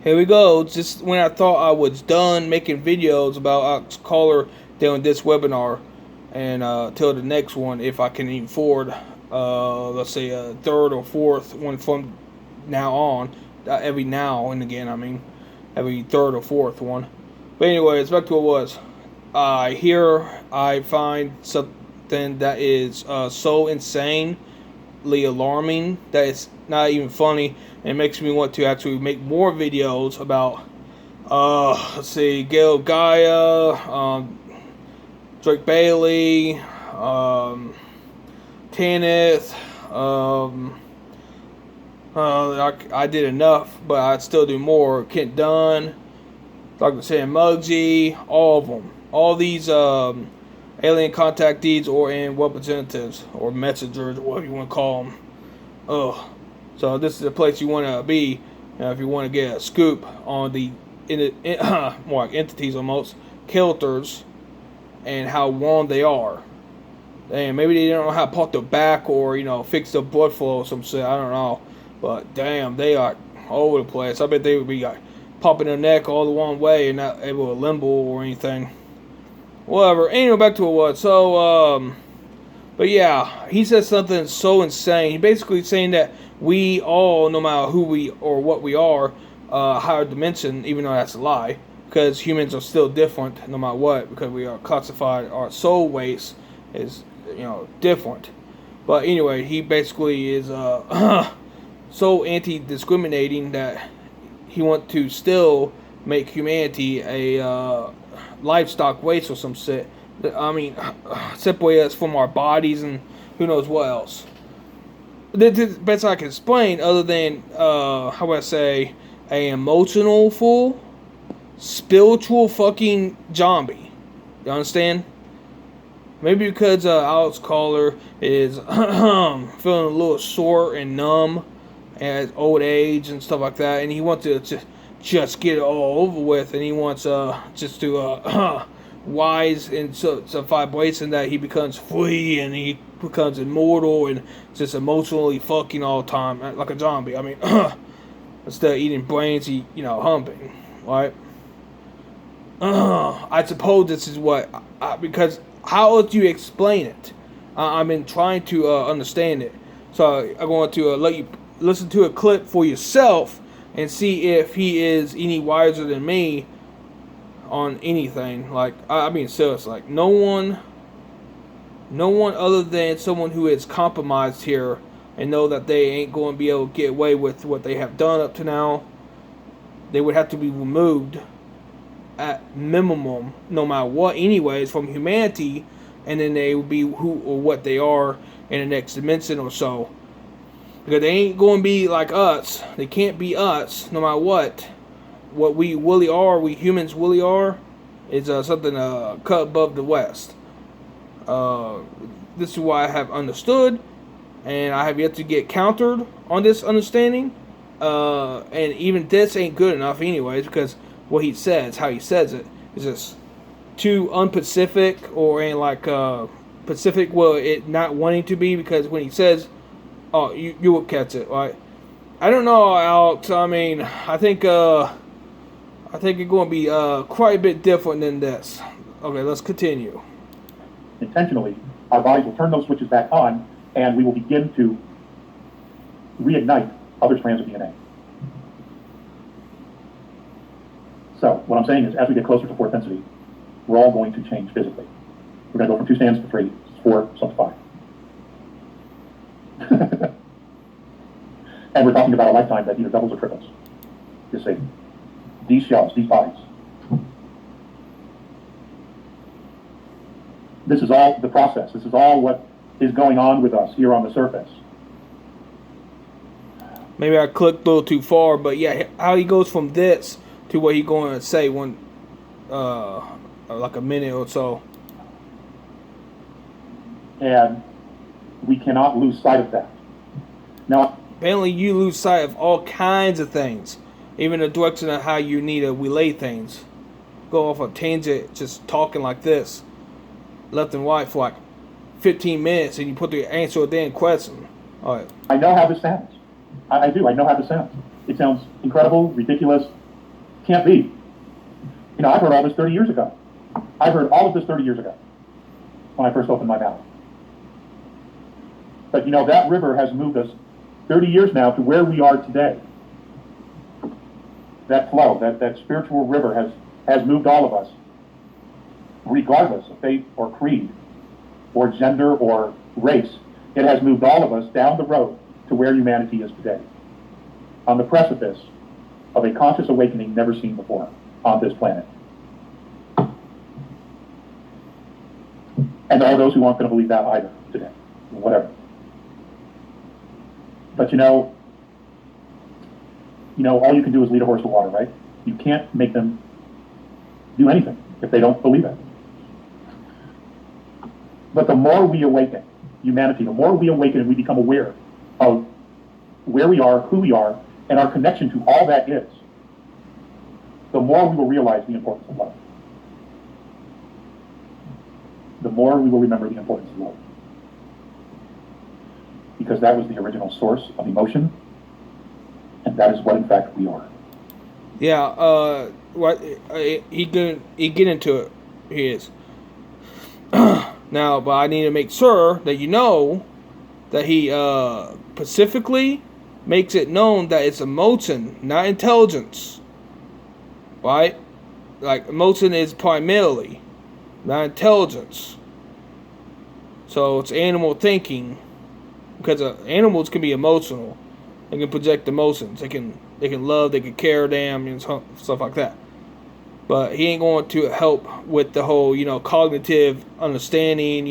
Here we go. Just when I thought I was done making videos about Collier doing this webinar, and till the next one, if I can even afford, let's say a third or fourth one from now on, every now and again. I mean, every third or fourth one. But anyways, back to what it was. Here I find something that is so insanely alarming that it's not even funny, and it makes me want to actually make more videos about let's see, Gail Gaia, Drake Bailey, Tanith. I did enough, but I'd still do more. Kent Dunn, Dr. Sam Muggsy, all of them. All these alien contactees or representatives or messengers, or whatever you want to call them. Ugh. So this is the place you want to be if you want to get a scoop on the more like entities almost, kilters, and how wrong they are. And maybe they don't know how to pop their back or, fix the blood flow or some shit. I don't know. But damn, they are all over the place. I bet they would be like popping their neck all the one way and not able to limbo or anything. Whatever. Anyway, back to what. So, but yeah, he says something so insane. He basically saying that we all, no matter who we or what we are, higher dimension, even though that's a lie, because humans are still different no matter what, because we are classified, our soul waste is, different. But anyway, he basically is so anti-discriminating that he wants to still make humanity a livestock waste or some shit. I mean, separate us from our bodies and who knows what else. That's the best I can explain, other than, how would I say, an emotional fool, spiritual fucking zombie. You understand? Maybe because Alex Collier is feeling a little sore and numb at old age and stuff like that, and he wants to just get it all over with, and he wants just to wise in some vibration that he becomes free and he becomes immortal and just emotionally fucking all the time like a zombie. I mean, instead of eating brains, he humping, right? I suppose this is what because how else do you explain it? I've been trying to understand it, so I'm going to let you listen to a clip for yourself and see if he is any wiser than me on anything. Like, I mean, serious. Like, no one other than someone who is compromised here and know that they ain't going to be able to get away with what they have done up to now. They would have to be removed at minimum, no matter what, anyways, from humanity, and then they would be who or what they are in the next dimension or so. Because they ain't going to be like us. They can't be us, no matter what. What we really are, we humans really are, is something cut above the West. This is why I have understood, and I have yet to get countered on this understanding. And even this ain't good enough anyways, because what he says, how he says it, is just too unpacific, or ain't like Pacific, well, it not wanting to be, because when he says, oh, you will catch it, right? I don't know, Alex. I mean, I think it's going to be quite a bit different than this. Okay, let's continue. Intentionally, our bodies will turn those switches back on, and we will begin to reignite other strands of DNA. So, what I'm saying is, as we get closer to fourth density, we're all going to change physically. We're going to go from 2 strands to 3, 4, some to 5. And we're talking about a lifetime that either doubles or triples. You see, these shells, these bodies. This is all the process. This is all what is going on with us here on the surface. Maybe I clicked a little too far, but yeah, how he goes from this to what he's going to say one, like a minute or so. And we cannot lose sight of that. Now, apparently you lose sight of all kinds of things, even the direction of how you need to relay things. Go off a tangent just talking like this, left and right for like 15 minutes, and you put the answer to a damn question. All right. I know how this sounds. I do. I know how this sounds. It sounds incredible, ridiculous, Can't be. You know, I've heard all this 30 years ago. I heard all of this 30 years ago when I first opened my mouth. But you know, that river has moved us 30 years now to where we are today. That flow, that spiritual river has moved all of us, regardless of faith or creed or gender or race. It has moved all of us down the road to where humanity is today, on the precipice of a conscious awakening never seen before on this planet. And there are those who aren't going to believe that either today, whatever. But you know, all you can do is lead a horse to water, right? You can't make them do anything if they don't believe it. But the more we awaken, humanity, the more we awaken and we become aware of where we are, who we are, and our connection to all that is, the more we will realize the importance of love. The more we will remember the importance of love. Because that was the original source of emotion, and that is what, in fact, we are. Yeah, he get into it. He is. Now, but I need to make sure that you know that he specifically makes it known that it's emotion, not intelligence. Right? Like, emotion is primarily, not intelligence. So it's animal thinking, because animals can be emotional. They can project emotions. They can love. They can care. Damn, and stuff like that. But he ain't going to help with the whole, cognitive understanding,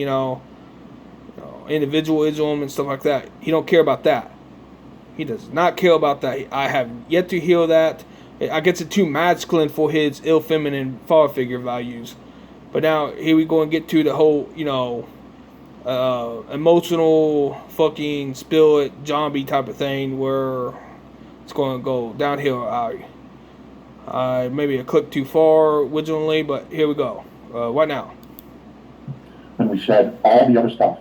individualism and stuff like that. He don't care about that. He does not care about that. I have yet to hear that. I guess it's too masculine for his ill feminine father figure values. But now here we go and get to the whole, emotional fucking spirit zombie type of thing where it's going to go downhill. I maybe a click too far originally, but here we go. What now? When we shed all the other stuff.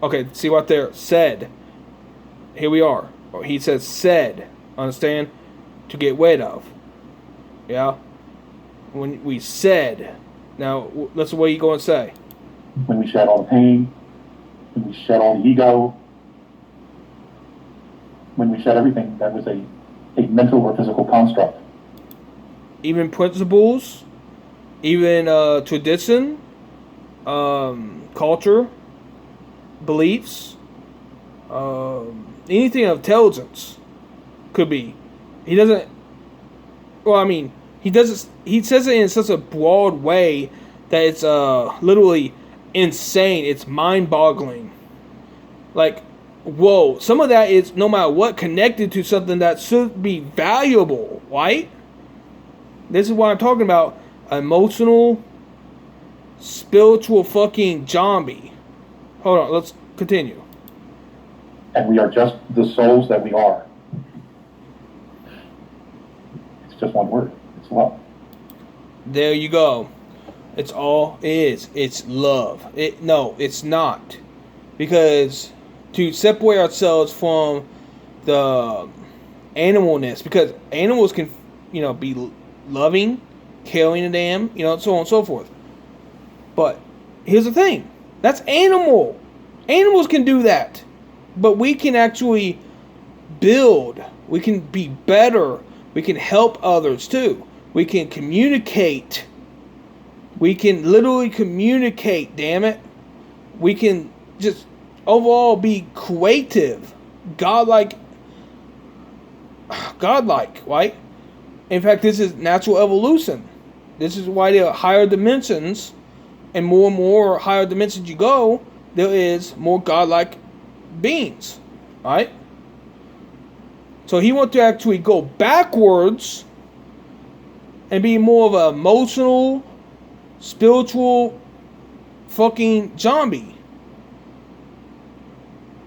Okay, see right there. Said. Here we are. He says said. Understand? To get rid of. Yeah? When we said. Now, listen what you going to say. When we shed all the pain. When we shed all the ego. When we shed everything that was a mental or physical construct. Even principles, even tradition, culture, beliefs, anything of intelligence could be. He doesn't. Well, I mean, he doesn't. He says it in such a broad way that it's literally insane. It's mind-boggling. Like, whoa! Some of that is, no matter what, connected to something that should be valuable, right? This is what I'm talking about. Emotional, spiritual fucking zombie. Hold on, let's continue. And we are just the souls that we are. It's just one word. It's love. There you go. It's all it is. It's love. No, it's not. Because to separate ourselves from the animalness, because animals can, be loving, caring a damn, so on and so forth. But here's the thing. That's animal. Animals can do that. But we can actually build. We can be better. We can help others too. We can communicate. We can literally communicate, damn it. We can just overall be creative. Godlike, right? In fact, this is natural evolution. This is why there are higher dimensions, and more higher dimensions you go, there is more godlike beings, right? So he wants to actually go backwards and be more of an emotional, spiritual, fucking zombie.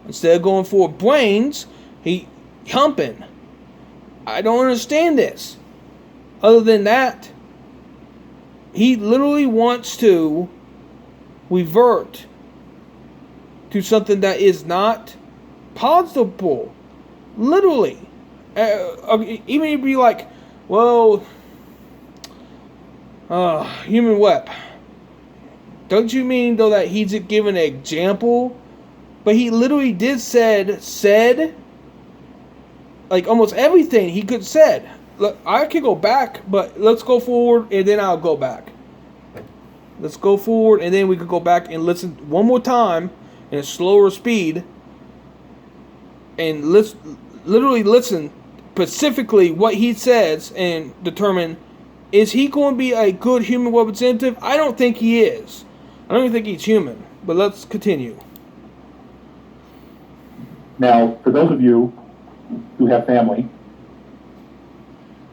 Instead of going for brains, he humping. I don't understand this. Other than that, he literally wants to revert to something that is not possible. Literally. Even if you be like, well, Human web. Don't you mean though that he's giving an example? But he literally did said like almost everything he could said. Look, I could go back, but let's go forward and then I'll go back. Let's go forward and then we could go back and listen one more time in a slower speed and literally listen specifically what he says and determine, is he going to be a good human representative? I don't think he is. I don't even think he's human. But let's continue. Now, for those of you who have family,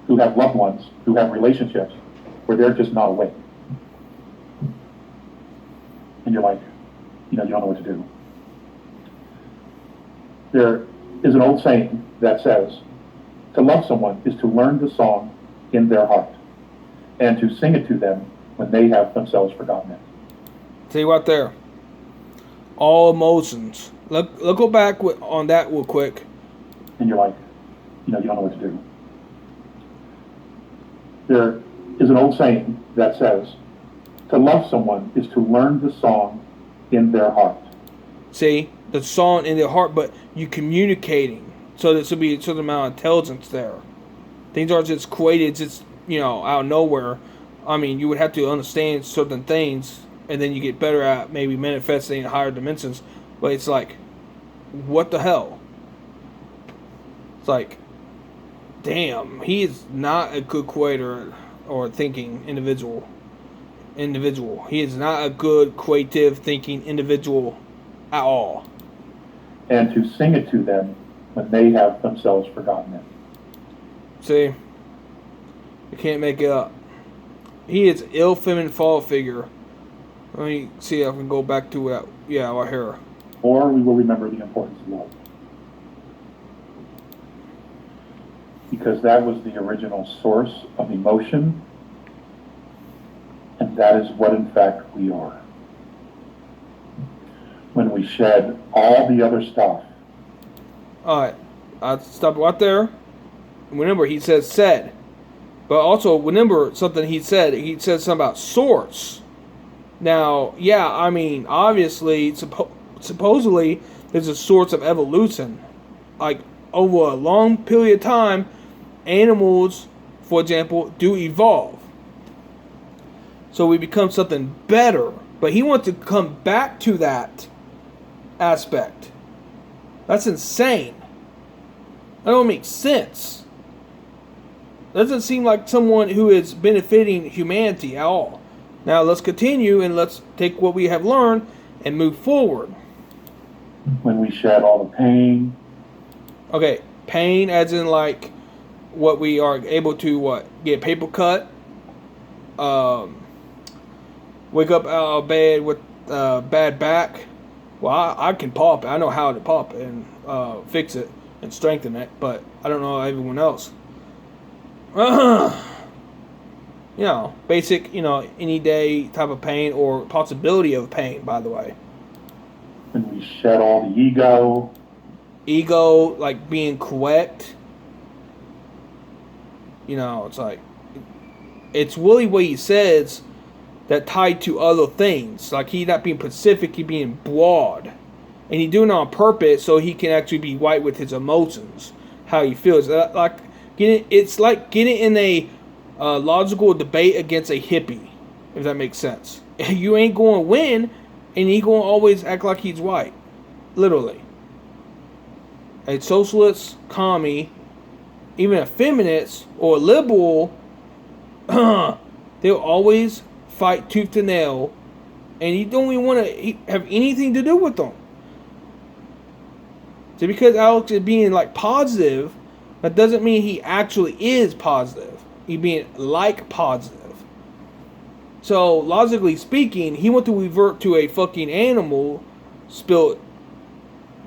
who have loved ones, who have relationships, where they're just not awake, and you're like, you don't know what to do. There is an old saying that says, to love someone is to learn the song in their heart and to sing it to them when they have themselves forgotten it. Tell you what there. All emotions. Let's go back on that real quick. And you're like, you don't know what to do. There is an old saying that says, to love someone is to learn the song in their heart. See, the song in their heart, but you communicating. So there should be a certain amount of intelligence there. Things aren't just created just, out of nowhere. I mean, you would have to understand certain things, and then you get better at maybe manifesting in higher dimensions. But it's like, what the hell? It's like, damn, he is not a good creator or thinking individual. He is not a good creative thinking individual at all. And to sing it to them when they have themselves forgotten it. See, you can't make it up. He is ill feminine father figure. Let me see if I can go back to that. Yeah, right here. Or we will remember the importance of love. Because that was the original source of emotion, and that is what in fact we are. When we shed all the other stuff. Alright, I'll stop right there. Remember, he says said. But also, remember something he said. He said something about source. Now, yeah, I mean, obviously, supposedly, there's a source of evolution. Like, over a long period of time, animals, for example, do evolve. So we become something better. But he wants to come back to that aspect. That's insane. That don't make sense. Doesn't seem like someone who is benefiting humanity at all. Now let's continue and let's take what we have learned and move forward. When we shed all the pain. Okay, pain as in like what we are able to get paper cut, wake up out of bed with bad back. Well, I can pop it. I know how to pop it and fix it and strengthen it, but I don't know everyone else. Basic, any day type of pain or possibility of pain, by the way. When we shed all the ego. Ego, like being correct. It's like, it's really what he says that tied to other things. Like he not being specific, he being broad. And he doing it on purpose so he can actually be white with his emotions. How he feels. It's like getting in a logical debate against a hippie, if that makes sense. You ain't going to win, and he going to always act like he's white. Literally. A socialist, commie, even a feminist or a liberal, they'll always fight tooth and nail, and you don't even want to have anything to do with them. So because Alex is being like positive, that doesn't mean he actually is positive. He being like positive. So logically speaking, he wants to revert to a fucking animal, spelled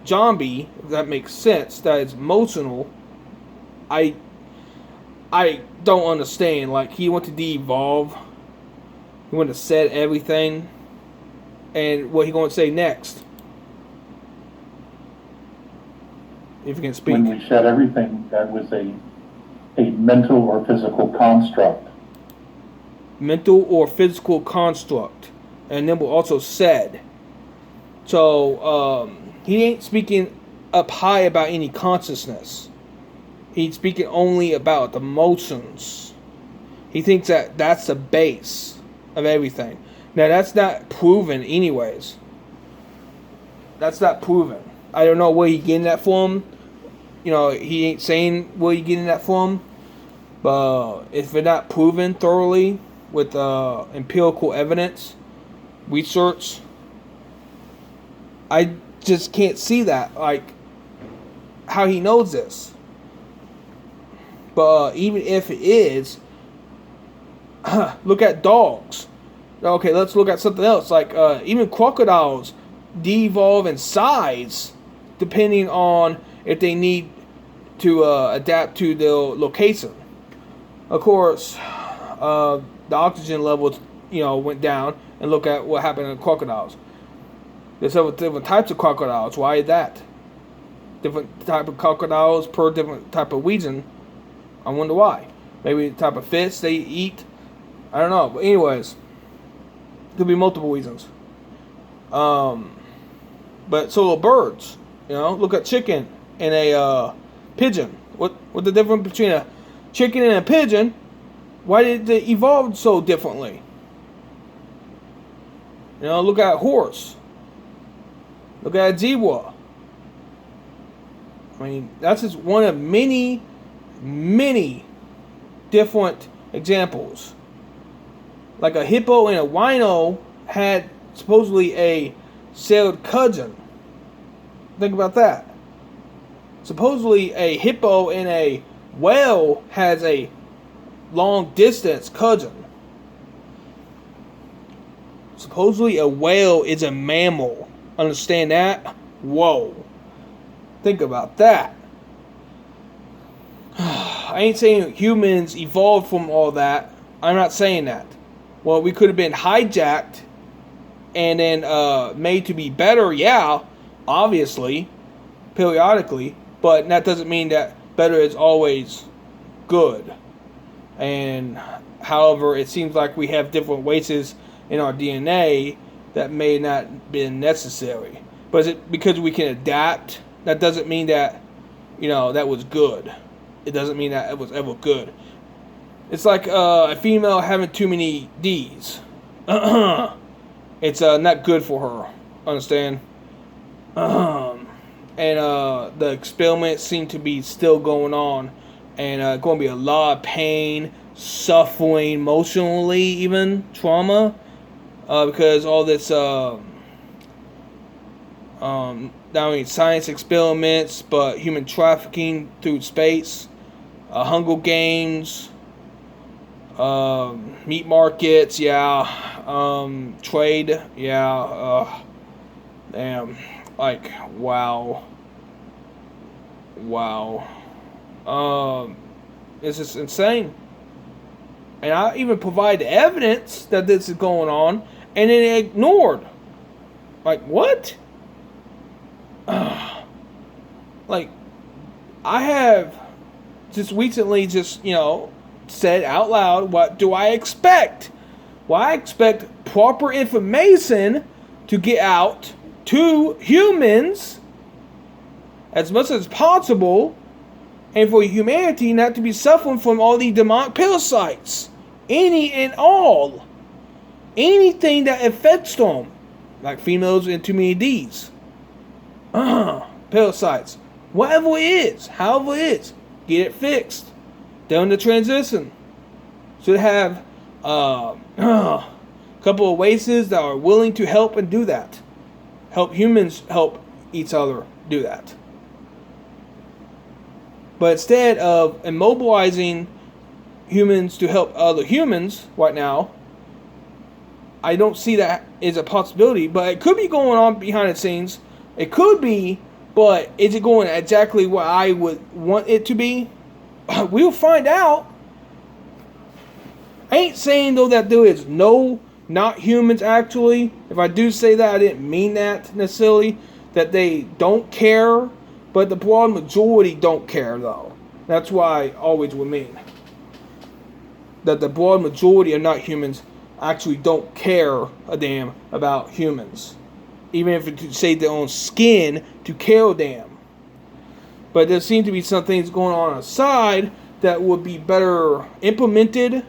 zombie, if that makes sense. That is emotional. I don't understand. Like he wants to de-evolve. He wants to set everything. And what he going to say next? If you can speak. When we shed everything that was a mental or physical construct, mental or physical construct. And Nimble also said. So, he ain't speaking up high about any consciousness. He's speaking only about the motions. He thinks that that's the base of everything. Now, that's not proven anyways. That's not proven. I don't know where he getting that from. You know, he ain't saying where he getting that from. But if it's not proven thoroughly with empirical evidence, research, I just can't see that. Like, how he knows this. But even if it is, look at dogs. Okay, let's look at something else. Like, even crocodiles de-evolve in size depending on if they need to adapt to their location. Of course, the oxygen levels, went down, and look at what happened in crocodiles. There's several different types of crocodiles. Why is that? Different type of crocodiles per different type of region. I wonder why. Maybe the type of fish they eat. I don't know. But anyways, could be multiple reasons. But so are birds. Look at chicken and a pigeon. What the difference between a chicken and a pigeon? Why did they evolve so differently? Look at a horse. Look at a zebra. I mean, that's just one of many, many different examples. Like a hippo and a rhino had supposedly a sailed cousin. Think about that. Supposedly a hippo and a whale has a long distance cousin. Supposedly a whale is a mammal. Understand that? Whoa. Think about that. I ain't saying humans evolved from all that. I'm not saying that. Well, we could have been hijacked and then made to be better, yeah, obviously, periodically, but that doesn't mean that better is always good. And however, it seems like we have different weights in our DNA that may not be necessary. But is it because we can adapt? That doesn't mean that, that was good. It doesn't mean that it was ever good. It's like a female having too many D's. It's not good for her. Understand? And the experiments seem to be still going on. And going to be a lot of pain, suffering, emotionally even, trauma. Because all this, not only science experiments, but human trafficking through space, Hunger Games, meat markets, yeah, trade, yeah, damn, like, wow, this is insane. And I even provide evidence that this is going on, and then ignored. Like, what? Like, I have just recently said out loud, what do I expect? Well, I expect proper information to get out to humans as much as possible, and for humanity not to be suffering from all these demonic parasites. Any and all. Anything that affects them. Like females and too many D's. Parasites. Whatever it is. However it is. Get it fixed. During the transition. Should have a couple of races that are willing to help and do that. Help humans help each other do that. But instead of immobilizing humans to help other humans right now, I don't see that as a possibility. But it could be going on behind the scenes. It could be, but is it going exactly what I would want it to be? We'll find out. I ain't saying though that there is no not humans actually. If I do say that, I didn't mean that necessarily. That they don't care. But the broad majority don't care, though. That's why I always would mean. that the broad majority of not humans actually don't care a damn about humans, even if it to save their own skin to care a damn. But there seem to be some things going on outside that would be better implemented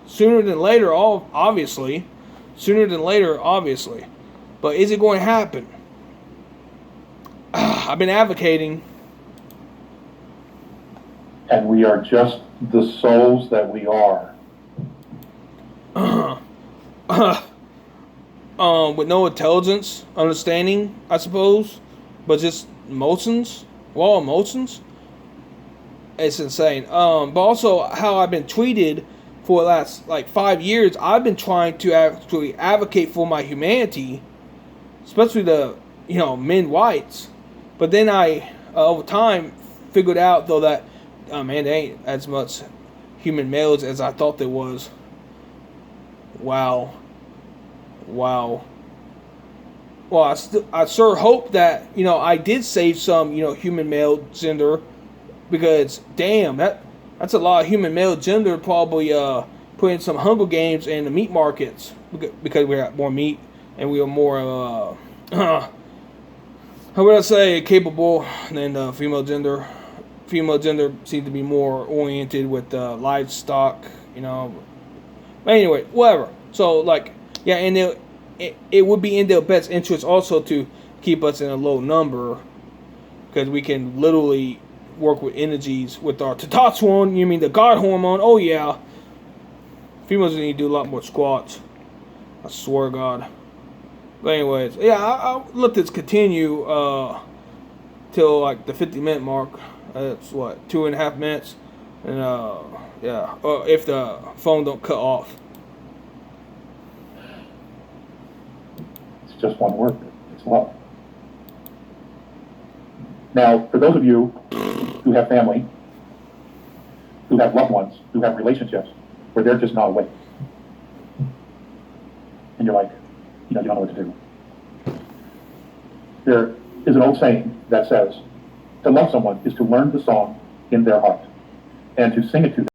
sooner than later, obviously. Sooner than later, obviously. But is it going to happen? I've been advocating. And we are just the souls that we are. With no intelligence, understanding, I suppose, but just emotions, raw emotions. It's insane. But also how I've been treated for the last 5 years. I've been trying to actually advocate for my humanity, especially the men whites. But then I over time figured out though that there ain't as much human males as I thought there was. Wow. Well, I sure hope that I did save some human male gender, because damn, that's a lot of human male gender probably put in some Hunger Games in the meat markets, because we got more meat and we are more how would I say capable than female gender. Female gender seems to be more oriented with livestock, But anyway, whatever. So yeah, and it would be in their best interest also to keep us in a low number, because we can literally work with energies with our testosterone. You mean the god hormone? Oh yeah. Females need to do a lot more squats. I swear to God. But anyways, yeah, I'll let this continue till the 50-minute mark. That's what, 2.5 minutes, and yeah, if the phone don't cut off. It's just one word. It's love. Now, for those of you who have family, who have loved ones, who have relationships where they're just not awake, and you're like, you don't know what to do. There is an old saying that says, to love someone is to learn the song in their heart and to sing it to them.